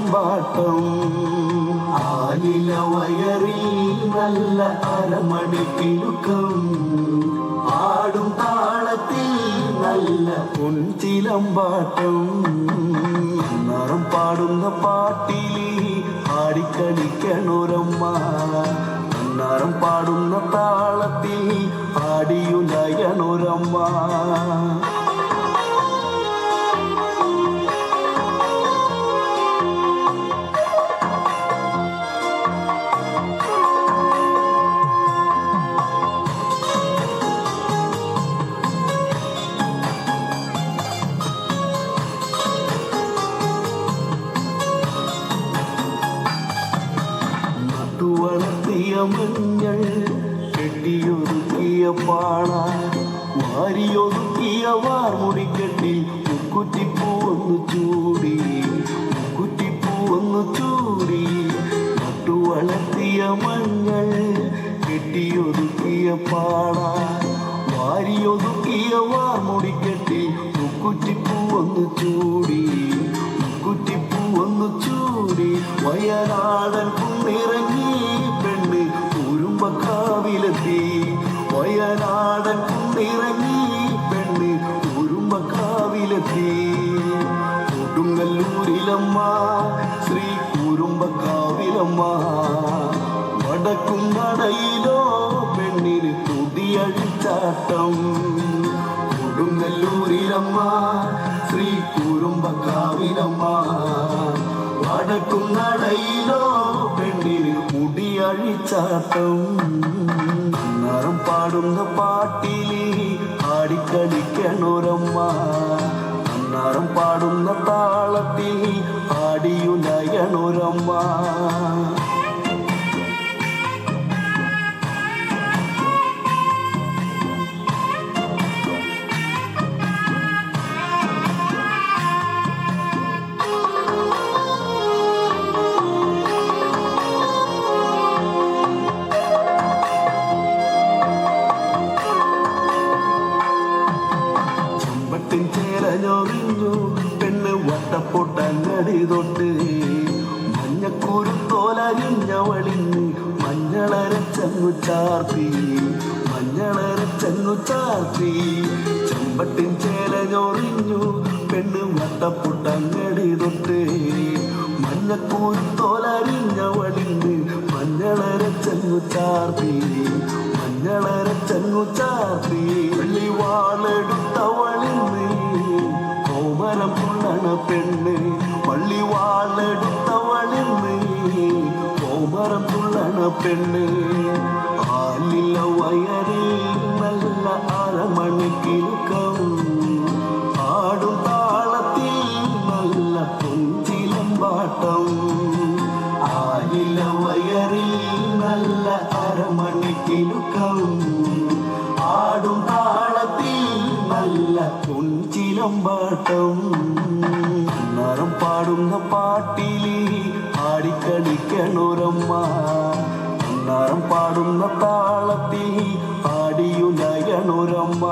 ചിലമ്പാട്ടം ആലില വയറിൽ നല്ല അരമണിക്കിലുക്കം പാടും താളത്തിൽ നല്ല പൊൻചിലമ്പാട്ടം നിറം പാടുന്ന പാട്ടിലി ആടിക്കളിക്കണൊരമ്മ നിറം പാടുന്ന താളത്തിൽ ആടിയുലയണൊരമ്മ വളർത്തിയ മഞ്ഞൾ കെട്ടിയൊതുക്കിയ പാള വാരിയൊതുക്കിയ വാർമുടിക്കെട്ടിൽ മുക്കുറ്റിപ്പൂവൊന്നു ചൂടി മുക്കുറ്റിപ്പൂവൊന്നു ചൂടി നട്ടു വളർത്തിയ മഞ്ഞൾ കെട്ടിയൊതുക്കിയ പാള വാരിയൊതുക്കിയ വാർമുടിക്കെട്ടിൽ മുക്കുറ്റിപ്പൂവൊന്നു ചൂടി മുക്കുറ്റിപ്പൂവൊന്നു ചൂടി വയനാടൻ കുന്നിറങ്ങി പെണ്ണ് കുറുമ്പക്കാവിലെത്തി വയനാടൻ കുന്നിറങ്ങി പെണ്ണ് കുറുമ്പക്കാവിലെത്തി കൊടുങ്ങല്ലൂരിലമ്മ ശ്രീ കുറുമ്പക്കാവിലമ്മ വടക്കും നടയിലോ പെണ്ണിന് തുടിയഴിച്ചാട്ടം കൊടുങ്ങല്ലൂരിലമ്മ ശ്രീ കുറുമ്പക്കാവിലമ്മ വടക്കും നടയിലോ പെണ്ണിന് മുടിയഴിച്ചാട്ടം നിറം പാടുന്ന പാട്ടിലി ആടിക്കളിക്കണൊരമ്മ നിറം പാടുന്ന താളത്തിൽ ആടിയുലയണൊരമ്മ ചേരഞ്ഞൊറിഞ്ഞു പെണ്ണ് വട്ടപ്പൊട്ടങ്ങടി തൊട്ട് മഞ്ഞക്കുരുത്തോലരിഞ്ഞവളിന്ന് മഞ്ഞളരച്ചങ്ങു ചാർത്തി മഞ്ഞളരച്ചങ്ങു ചാർത്തി ചെമ്പട്ടിൻ ചേരഞ്ഞൊറിഞ്ഞു പെണ്ണ് വട്ടപ്പൊട്ടങ്ങടി തൊട്ട് മഞ്ഞക്കുരുത്തോലരിഞ്ഞവളിന്ന് മഞ്ഞളരച്ചങ്ങു ചാർത്തി മഞ്ഞളരച്ചങ്ങു ചാർത്തി പള്ളിവാളെടുത്തവളിന്ന് കോമരം തുള്ളണ പെണ്ണ് പള്ളിവാളെടുത്തവളിന്ന് കോമരം തുള്ളണ പെണ്ണ് ആലില വയറിൽ നല്ല അരമണിക്കിലുക്കം ആടും താളത്തിൽ നല്ല പൊൻചിലമ്പാട്ടം ആലില വയറിൽ നല്ല അരമണിക്കിലുക്കം ആടും താളത്തിൽ നല്ല പൊൻചിലമ്പാട്ടം നിറം പാടുന്ന പാട്ടിലി ആടിക്കളിക്കണൊരമ്മ നിറം പാടുന്ന താളത്തിൽ ആടിയുലയണൊരമ്മ